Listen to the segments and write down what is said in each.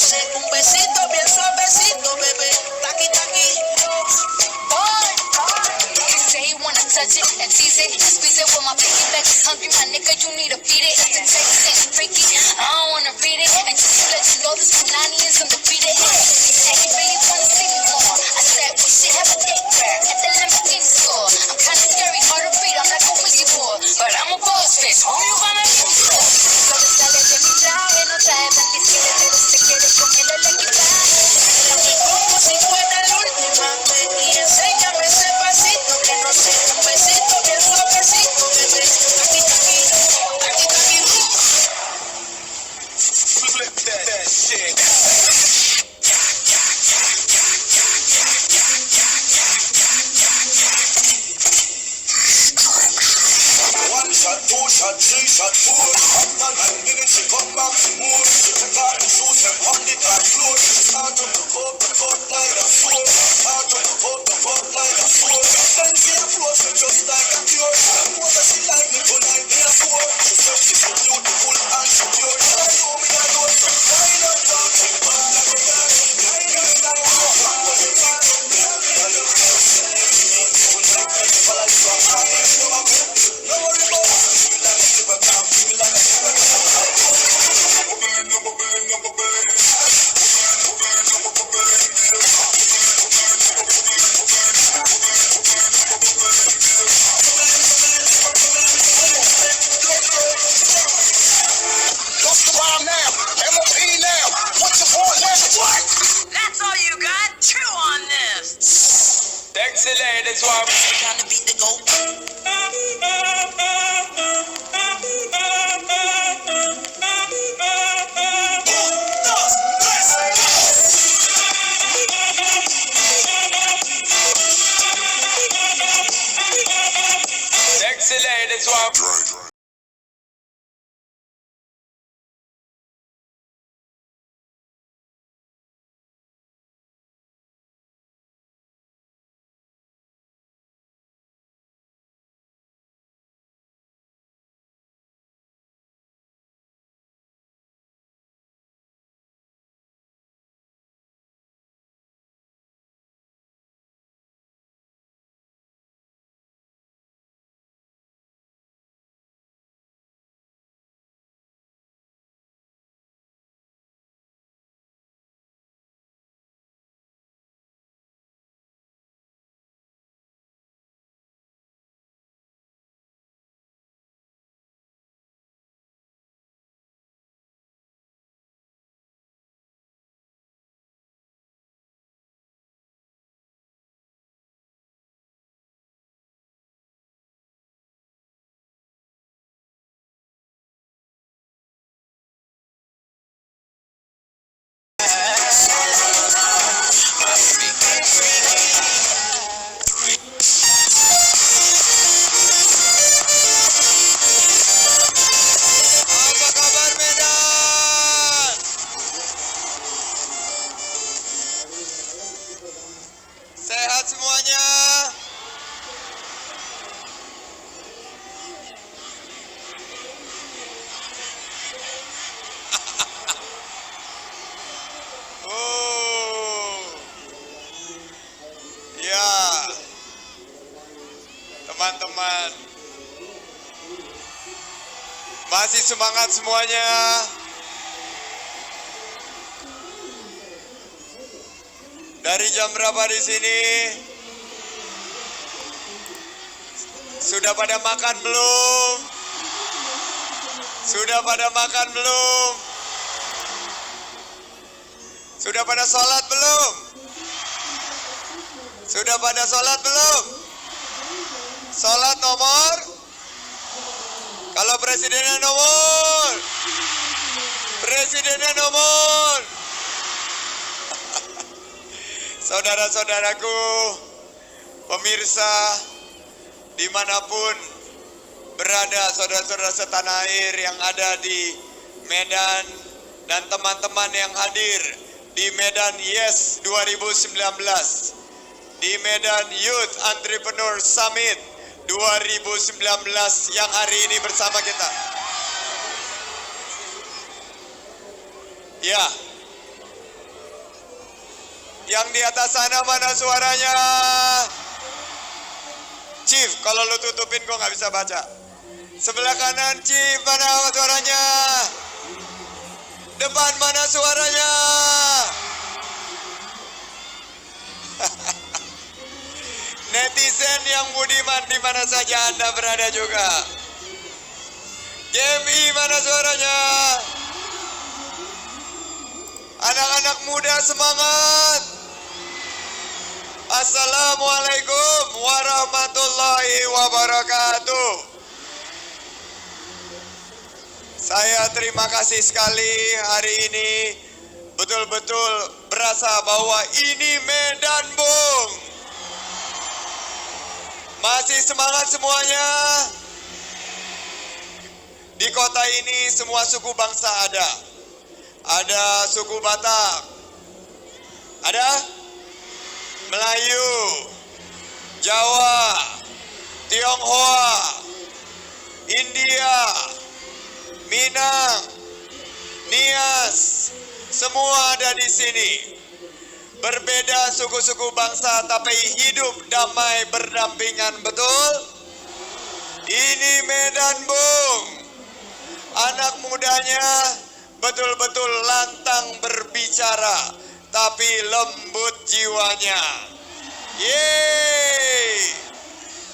sé, un besito bien suavecito, bebé. Taqui, taqui. He say he wanna touch it and tease it and squeeze it with my piggyback is hungry, my nigga, you need to feed it. If the text ain't freaky, I don't wanna read it. And just to let you know, this Punani is undefeated. He said he really wanna see me more. I said we should have a date where at the Lamborghini store. I'm kinda scary, hard to read, I'm like a wizzy boy, but I'm a boss bitch. Who you gonna leave me for? Solo sale de mi traje, no trae 27, pero se quiere comer el equipaje. Como si fuera la última vez. Y enséñame ese pasito que no sé, un besito bien suavecito, bebé. Taqui, taqui. Taqui, taqui. Flip that shit. One shot, two shot, three shot, four. After 9 minutes, she come back for more. She take her and shoes and on the dance floor. She start to hook like a sword. Start to hook like a sword. Then she approach me just like a cure. I know that she like me tonight, me a sword. She said she's so beautiful and secure. I know me a know so why not talk to me like a guy? Just like you, I'm gonna talk to me. I look so sexy. Tonight, people like so high. No worry about it. Feel like a super cop. Feel like a super cop. What's the bomb now? MOP now. What you want now? What? That's all you got? Chew on this. Thanks, ladies. One. Trying to beat the goat. Thanks, ladies. One. Apa kabar Medan? Sehat semuanya? Oh. Ya. Teman-teman. Masih semangat semuanya? Dari jam berapa di sini? Sudah pada makan belum? Sudah pada makan belum? Sudah pada sholat belum? Sudah pada sholat belum? Sholat nomor? Kalau presidennya nomor? Presidennya nomor? Saudara-saudaraku, pemirsa, dimanapun berada saudara-saudara setanah air yang ada di Medan dan teman-teman yang hadir di Medan Yes 2019, di Medan Youth Entrepreneur Summit 2019 yang hari ini bersama kita. Ya, Yang di atas sana mana suaranya? Chief, kalau lu tutupin gua nggak bisa baca. Sebelah kanan Chief, mana suaranya? Depan mana suaranya? Netizen yang budiman di mana saja Anda berada juga. GMI mana suaranya? Anak-anak muda semangat. Assalamualaikum warahmatullahi wabarakatuh. Saya terima kasih sekali hari ini. Betul-betul berasa bahwa ini Medan Bung. Masih semangat semuanya? Di kota ini semua suku bangsa ada. Ada suku Batak. Ada? Melayu, Jawa, Tionghoa, India, Minang, Nias, semua ada di sini. Berbeda suku-suku bangsa tapi hidup damai berdampingan, betul? Ini Medan Bung. Anak mudanya betul-betul lantang berbicara, tapi lembut jiwanya. Yeay!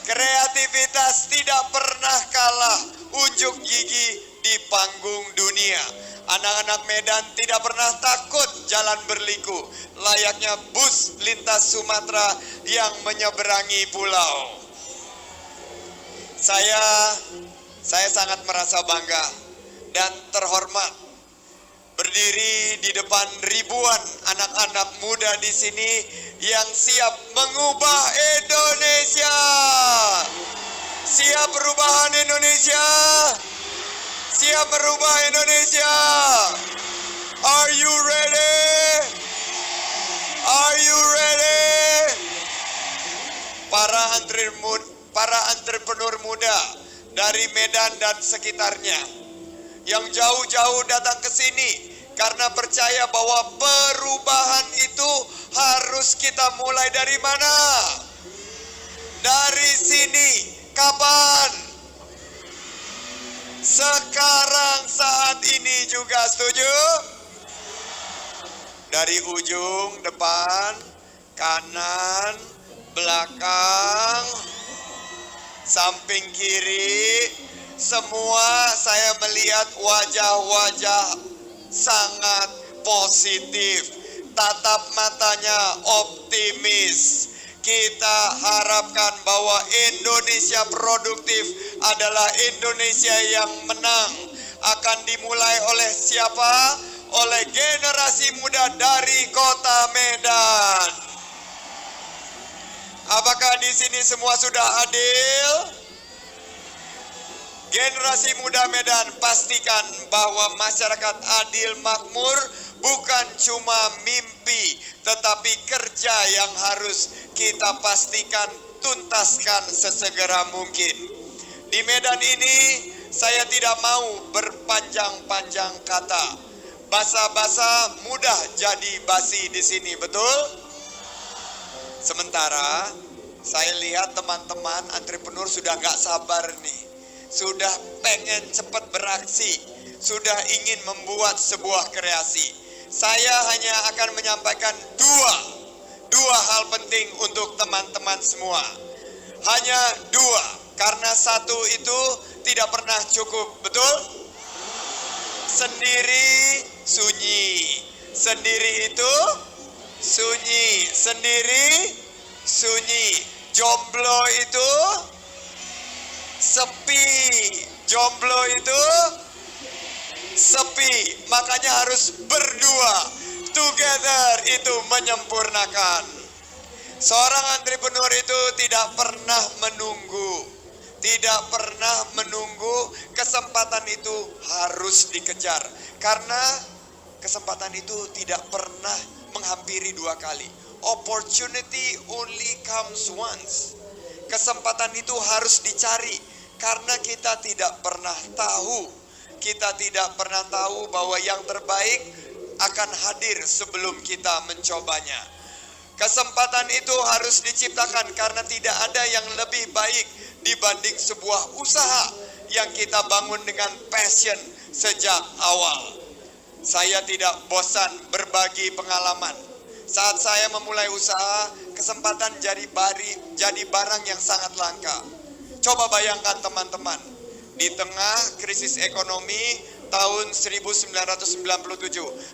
Kreativitas tidak pernah kalah unjuk gigi di panggung dunia. Anak-anak Medan tidak pernah takut jalan berliku, layaknya bus lintas Sumatera yang menyeberangi pulau. Saya sangat merasa bangga dan terhormat berdiri di depan ribuan anak-anak muda di sini yang siap mengubah Indonesia. Siap perubahan Indonesia. Siap merubah Indonesia. Are you ready? Are you ready? Para entrepreneur muda dari Medan dan sekitarnya yang jauh-jauh datang ke sini karena percaya bahwa perubahan itu harus kita mulai dari mana? Dari sini. Kapan? Sekarang, saat ini juga, setuju? Dari ujung, depan, kanan, belakang, samping kiri, semua saya melihat wajah-wajah sangat positif. Tatap matanya optimis. Kita harapkan bahwa Indonesia produktif adalah Indonesia yang menang. Akan dimulai oleh siapa? Oleh generasi muda dari kota Medan. Apakah di sini semua sudah adil? Generasi muda Medan, pastikan bahwa masyarakat adil makmur bukan cuma mimpi, tetapi kerja yang harus kita pastikan tuntaskan sesegera mungkin. Di Medan ini saya tidak mau berpanjang-panjang kata. Basa-basa mudah jadi basi di sini, betul? Sementara saya lihat teman-teman entrepreneur sudah nggak sabar nih. Sudah pengen cepat beraksi, sudah ingin membuat sebuah kreasi. Saya hanya akan menyampaikan dua hal penting untuk teman-teman semua. Hanya dua, karena satu itu tidak pernah cukup, betul? Sendiri sunyi, sendiri itu sunyi, sendiri sunyi. Jomblo itu sepi, jomblo itu sepi, makanya harus berdua. Together itu menyempurnakan. Seorang entrepreneur itu tidak pernah menunggu, kesempatan itu harus dikejar. Karena kesempatan itu tidak pernah menghampiri dua kali. Opportunity only comes once. Kesempatan itu harus dicari karena kita tidak pernah tahu. Kita tidak pernah tahu bahwa yang terbaik akan hadir sebelum kita mencobanya. Kesempatan itu harus diciptakan karena tidak ada yang lebih baik dibanding sebuah usaha yang kita bangun dengan passion sejak awal. Saya tidak bosan berbagi pengalaman. Saat saya memulai usaha, kesempatan jadi barang yang sangat langka. Coba bayangkan teman-teman, di tengah krisis ekonomi tahun 1997.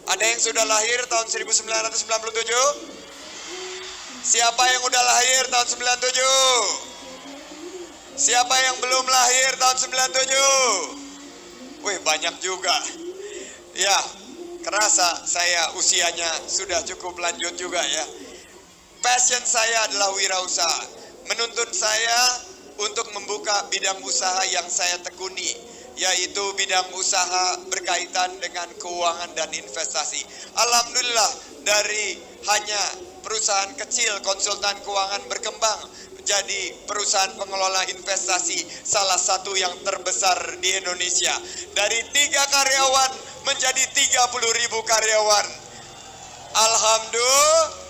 Ada yang sudah lahir tahun 1997? Siapa yang udah lahir tahun 97? Siapa yang belum lahir tahun 97? Wih, banyak juga. Ya, kerasa saya usianya sudah cukup lanjut juga ya. Passion saya adalah wirausaha. Menuntun saya untuk membuka bidang usaha yang saya tekuni, yaitu bidang usaha berkaitan dengan keuangan dan investasi. Alhamdulillah, dari hanya perusahaan kecil konsultan keuangan berkembang menjadi perusahaan pengelola investasi salah satu yang terbesar di Indonesia. Dari 3 karyawan menjadi 30.000 karyawan. Alhamdulillah.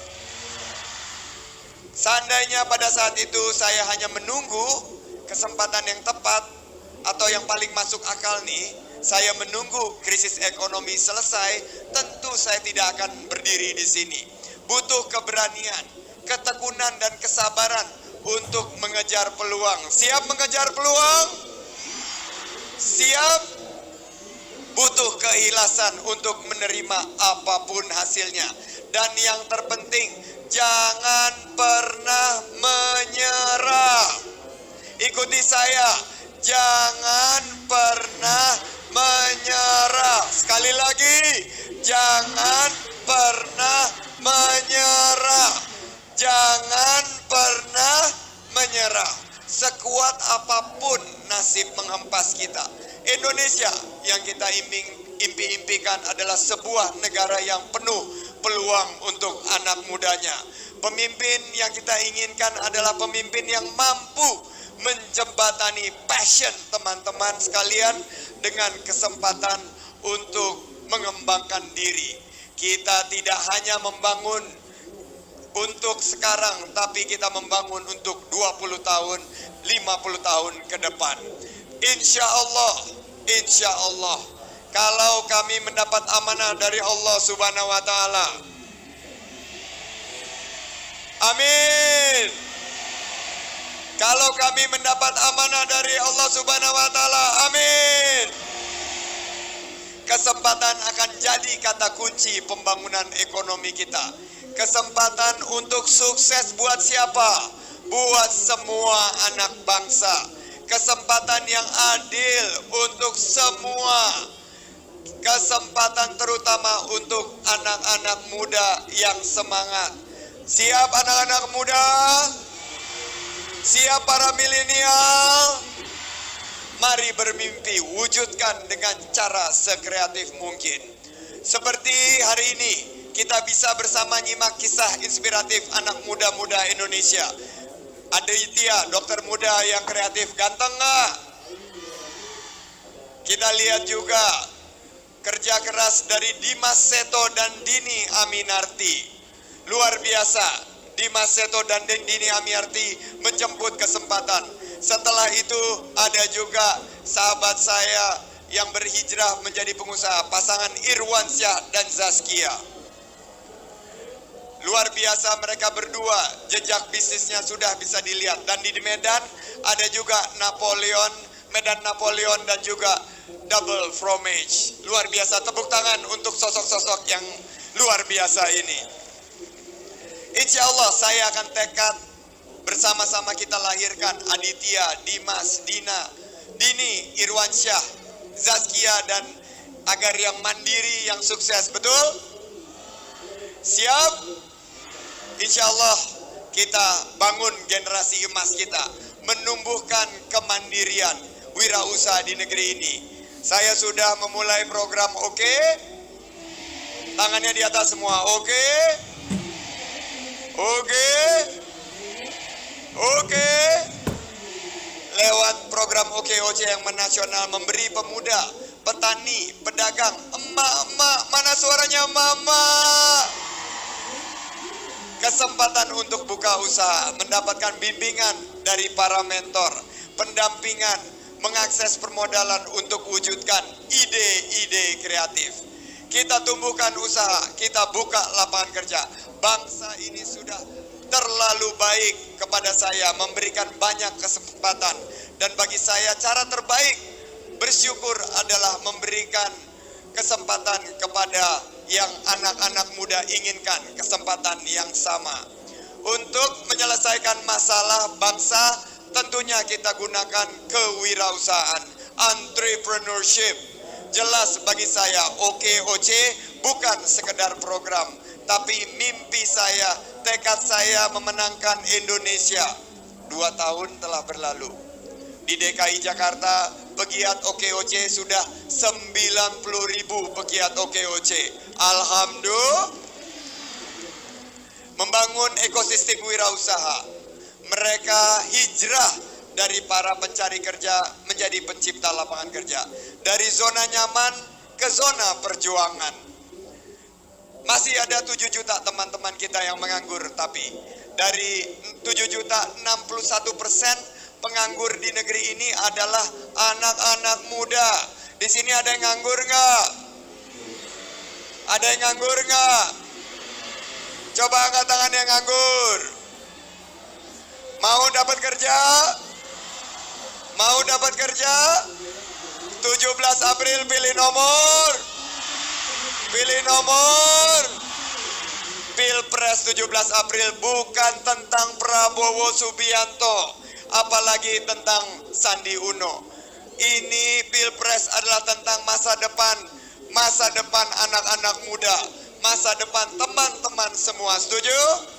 Seandainya pada saat itu saya hanya menunggu kesempatan yang tepat atau yang paling masuk akal nih, saya menunggu krisis ekonomi selesai, tentu saya tidak akan berdiri di sini. Butuh keberanian, ketekunan dan kesabaran untuk mengejar peluang. Siap mengejar peluang? Siap? Butuh keikhlasan untuk menerima apapun hasilnya. Dan yang terpenting, jangan pernah menyerah. Ikuti saya, jangan pernah menyerah. Sekali lagi, jangan pernah menyerah. Jangan pernah menyerah. Sekuat apapun nasib menghempas kita, Indonesia yang kita impi-impikan adalah sebuah negara yang penuh peluang untuk anak mudanya. Pemimpin yang kita inginkan adalah pemimpin yang mampu menjembatani passion teman-teman sekalian dengan kesempatan untuk mengembangkan diri. Kita tidak hanya membangun untuk sekarang, tapi kita membangun untuk 20 tahun, 50 tahun ke depan. Insya Allah, kalau kami mendapat amanah dari Allah Subhanahu wa Ta'ala, amin. Kalau kami mendapat amanah dari Allah Subhanahu wa Ta'ala, amin. Kesempatan akan jadi kata kunci pembangunan ekonomi kita. Kesempatan untuk sukses buat siapa? Buat semua anak bangsa. Kesempatan yang adil untuk semua. Kesempatan terutama untuk anak-anak muda yang semangat. Siap anak-anak muda? Siap para milenial? Mari bermimpi, wujudkan dengan cara sekreatif mungkin. Seperti hari ini, kita bisa bersama nyimak kisah inspiratif anak muda-muda Indonesia. Aditya, dokter muda yang kreatif, ganteng nggak? Kita lihat juga kerja keras dari Dimas Seto dan Dini Aminarti. Luar biasa, Dimas Seto dan Dini Aminarti menjemput kesempatan. Setelah itu ada juga sahabat saya yang berhijrah menjadi pengusaha, pasangan Irwansyah dan Zaskia. Luar biasa mereka berdua, jejak bisnisnya sudah bisa dilihat. Dan di Medan ada juga Medan Napoleon dan juga Double Fromage. Luar biasa, tepuk tangan untuk sosok-sosok yang luar biasa ini. Insya Allah saya akan tekad bersama-sama kita lahirkan Aditya, Dimas, Dini, Irwansyah, Zaskia, dan agar yang mandiri, yang sukses. Betul? Siap? Insya Allah kita bangun generasi emas kita, menumbuhkan kemandirian wirausaha di negeri ini. Saya sudah memulai program Oke. Tangannya di atas semua. Oke. Lewat program OKOC yang menasional memberi pemuda, petani, pedagang, emak-emak, mana suaranya mama? kesempatan untuk buka usaha, mendapatkan bimbingan dari para mentor, pendampingan, mengakses permodalan untuk wujudkan ide-ide kreatif. Kita tumbuhkan usaha, kita buka lapangan kerja. Bangsa ini sudah terlalu baik kepada saya, memberikan banyak kesempatan. Dan bagi saya cara terbaik bersyukur adalah memberikan kesempatan kepada yang anak-anak muda inginkan, kesempatan yang sama. Untuk menyelesaikan masalah bangsa, tentunya kita gunakan kewirausahaan, entrepreneurship. Jelas bagi saya, OKOC bukan sekedar program, tapi mimpi saya, tekad saya memenangkan Indonesia. 2 tahun telah berlalu. Di DKI Jakarta, pegiat OKOC sudah 90.000 pegiat OKOC. Alhamdulillah. Membangun ekosistem wirausaha. Mereka hijrah dari para pencari kerja menjadi pencipta lapangan kerja. Dari zona nyaman ke zona perjuangan. Masih ada 7 juta teman-teman kita yang menganggur, tapi dari 7 juta 61% penganggur di negeri ini adalah anak-anak muda. Di sini ada yang nganggur nggak? Ada yang nganggur nggak? Coba angkat tangan yang nganggur. Mau dapat kerja? Mau dapat kerja? 17 April pilih nomor. Pilih nomor. Pilpres 17 April bukan tentang Prabowo Subianto, apalagi tentang Sandi Uno. Ini Pilpres adalah tentang masa depan anak-anak muda, masa depan teman-teman semua. Setuju?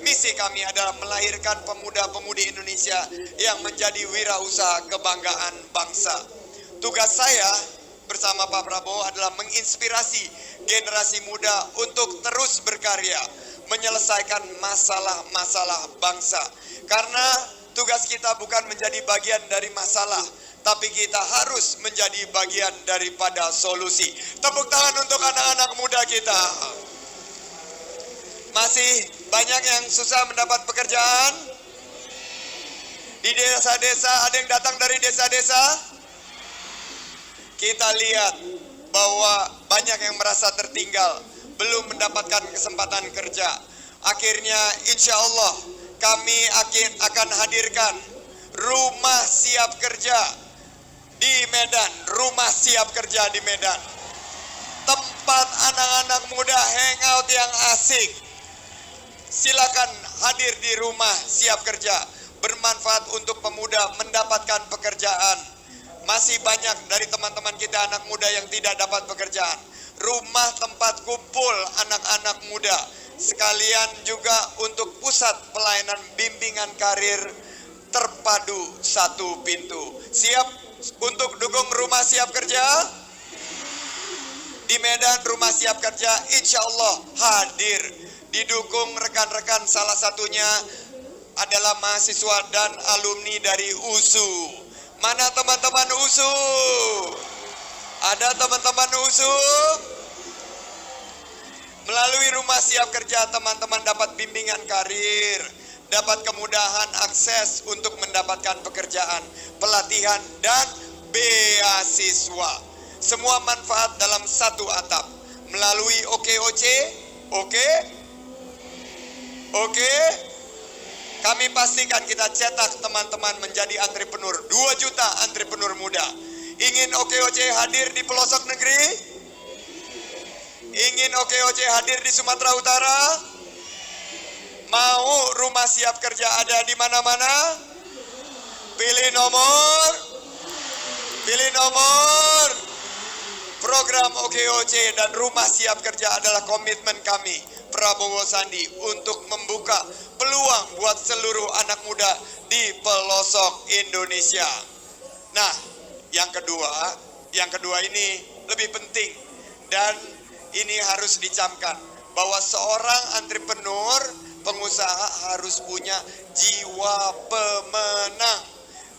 Misi kami adalah melahirkan pemuda-pemudi Indonesia yang menjadi wirausaha kebanggaan bangsa. Tugas saya bersama Pak Prabowo adalah menginspirasi generasi muda untuk terus berkarya, menyelesaikan masalah-masalah bangsa. Karena tugas kita bukan menjadi bagian dari masalah, tapi kita harus menjadi bagian daripada solusi. Tepuk tangan untuk anak-anak muda kita. Masih banyak yang susah mendapat pekerjaan. Di desa-desa, ada yang datang dari desa-desa. Kita lihat bahwa banyak yang merasa tertinggal, belum mendapatkan kesempatan kerja. Akhirnya insya Allah kami akan hadirkan rumah siap kerja di Medan. Rumah siap kerja di Medan. Tempat anak-anak muda hangout yang asik. Silakan hadir di rumah siap kerja. Bermanfaat untuk pemuda mendapatkan pekerjaan. Masih banyak dari teman-teman kita anak muda yang tidak dapat pekerjaan. Rumah tempat kumpul anak-anak muda. Sekalian juga untuk pusat pelayanan bimbingan karir terpadu satu pintu. Siap untuk dukung rumah siap kerja? Di Medan rumah siap kerja insya Allah hadir. Didukung rekan-rekan, salah satunya adalah mahasiswa dan alumni dari USU. Mana teman-teman USU? Ada teman-teman USU? Melalui rumah siap kerja teman-teman dapat bimbingan karir, dapat kemudahan akses untuk mendapatkan pekerjaan, pelatihan, dan beasiswa. Semua manfaat dalam satu atap. Melalui OKOC, Oke, kami pastikan kita cetak teman-teman menjadi entrepreneur. 2 juta entrepreneur muda. Ingin OKOC hadir di pelosok negeri? Ingin OKOC hadir di Sumatera Utara? Mau rumah siap kerja ada di mana-mana? Pilih nomor. Pilih nomor. Program OKOC dan rumah siap kerja adalah komitmen kami Prabowo Sandi untuk membuka peluang buat seluruh anak muda di pelosok Indonesia. Nah, yang kedua ini lebih penting dan ini harus dicamkan bahwa seorang entrepreneur, pengusaha harus punya jiwa pemenang.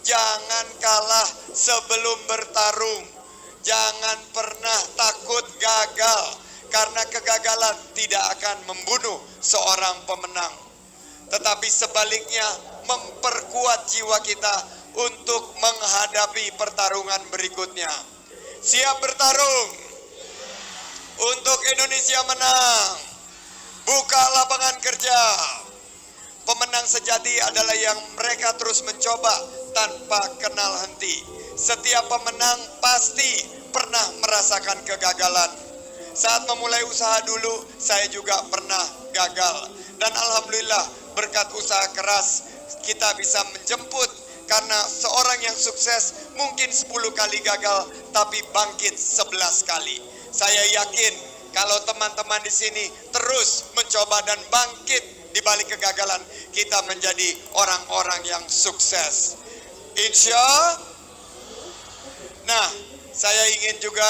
Jangan kalah sebelum bertarung. Jangan pernah takut gagal. karena kegagalan tidak akan membunuh seorang pemenang, tetapi sebaliknya memperkuat jiwa kita untuk menghadapi pertarungan berikutnya. Siap bertarung untuk Indonesia menang. Buka lapangan kerja. Pemenang sejati adalah yang mereka terus mencoba tanpa kenal henti. Setiap pemenang pasti pernah merasakan kegagalan. Saat memulai usaha dulu, saya juga pernah gagal. Dan alhamdulillah berkat usaha keras kita bisa menjemput, karena seorang yang sukses mungkin 10 kali gagal tapi bangkit 11 kali. Saya yakin kalau teman-teman di sini terus mencoba dan bangkit di balik kegagalan, kita menjadi orang-orang yang sukses. Insya. Nah, saya ingin juga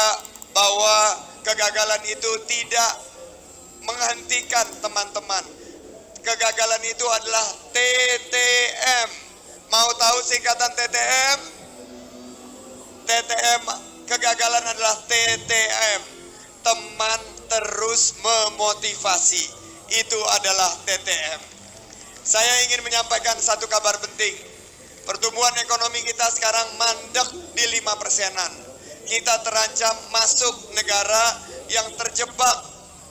bahwa kegagalan itu tidak menghentikan teman-teman. Kegagalan itu adalah TTM. Mau tahu singkatan TTM? TTM, kegagalan adalah TTM. Teman terus memotivasi. Itu adalah TTM. Saya ingin menyampaikan satu kabar penting. Pertumbuhan ekonomi kita sekarang mandek di 5%-an. Kita terancam masuk negara yang terjebak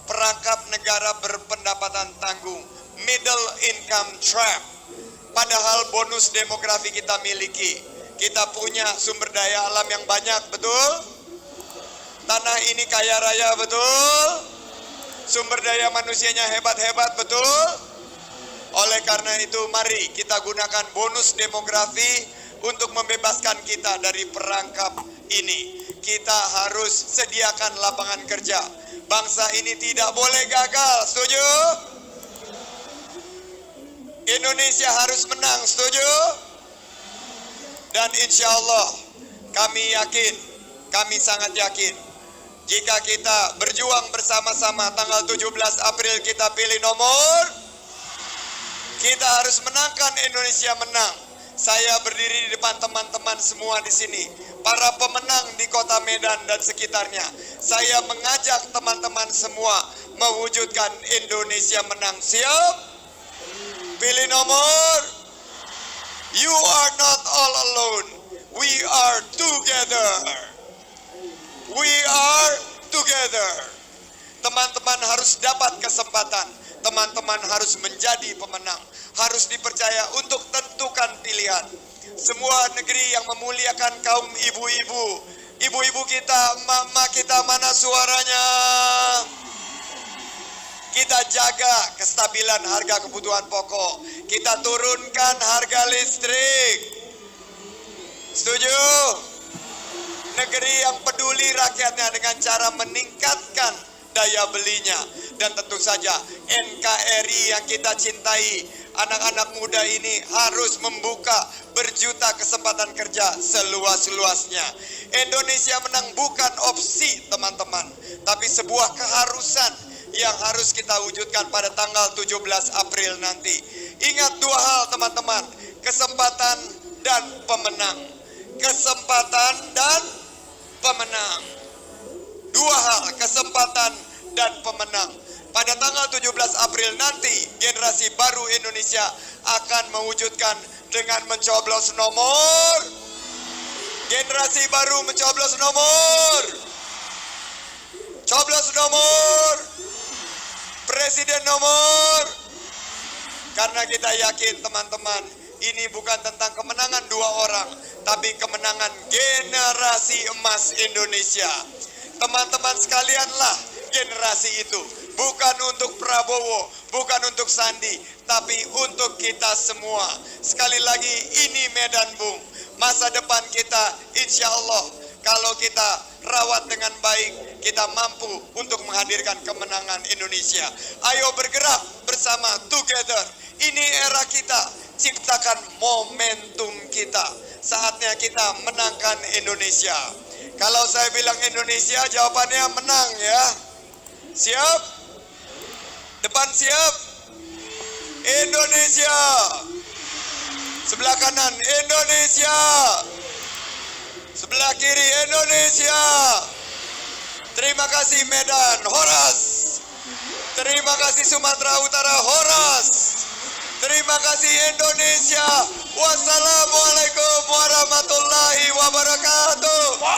perangkap negara berpendapatan tanggung, middle income trap. Padahal bonus demografi kita miliki. Kita punya sumber daya alam yang banyak, betul? Tanah ini kaya raya, betul? Sumber daya manusianya hebat-hebat, betul? Oleh karena itu, mari kita gunakan bonus demografi untuk membebaskan kita dari perangkap ini. Kita harus sediakan lapangan kerja. Bangsa ini tidak boleh gagal, setuju? Indonesia harus menang, setuju? Dan insya Allah kami yakin, kami sangat yakin, jika kita berjuang bersama-sama tanggal 17 April kita pilih nomor, kita harus menangkan Indonesia menang. Saya berdiri di depan teman-teman semua di sini, para pemenang di kota Medan dan sekitarnya. Saya mengajak teman-teman semua mewujudkan Indonesia menang. Siap? Pilih nomor. You are not all alone. We are together. We are together. Teman-teman harus dapat kesempatan. Teman-teman harus menjadi pemenang. Harus dipercaya untuk tentukan pilihan. Semua negeri yang memuliakan kaum ibu-ibu. Ibu-ibu kita, mama kita, mana suaranya? Kita jaga kestabilan harga kebutuhan pokok. Kita turunkan harga listrik. Setuju? Negeri yang peduli rakyatnya dengan cara meningkatkan daya belinya. Dan tentu saja NKRI yang kita cintai, anak-anak muda ini harus membuka berjuta kesempatan kerja seluas-luasnya. Indonesia menang bukan opsi, teman-teman, tapi sebuah keharusan yang harus kita wujudkan pada tanggal 17 April nanti. Ingat dua hal, teman-teman, kesempatan dan pemenang. Kesempatan dan pemenang. Dua hal, kesempatan dan pemenang. Pada tanggal 17 April nanti, generasi baru Indonesia akan mewujudkan dengan mencoblos nomor. Generasi baru mencoblos nomor. Coblos nomor. Presiden nomor. Karena kita yakin, teman-teman, ini bukan tentang kemenangan dua orang, tapi kemenangan generasi emas Indonesia. Teman-teman sekalianlah generasi itu. Bukan untuk Prabowo, bukan untuk Sandi, tapi untuk kita semua. Sekali lagi, ini Medan Bung. Masa depan kita, insya Allah, kalau kita rawat dengan baik, kita mampu untuk menghadirkan kemenangan Indonesia. Ayo bergerak bersama, together. Ini era kita, ciptakan momentum kita. Saatnya kita menangkan Indonesia. Kalau saya bilang Indonesia, jawabannya menang ya. Siap? Depan siap? Indonesia. Sebelah kanan Indonesia. Sebelah kiri Indonesia. Terima Terima kasih Medan, Horas. Terima kasih Sumatera Utara, Horas. Terima kasih Indonesia. Wassalamualaikum warahmatullahi wabarakatuh.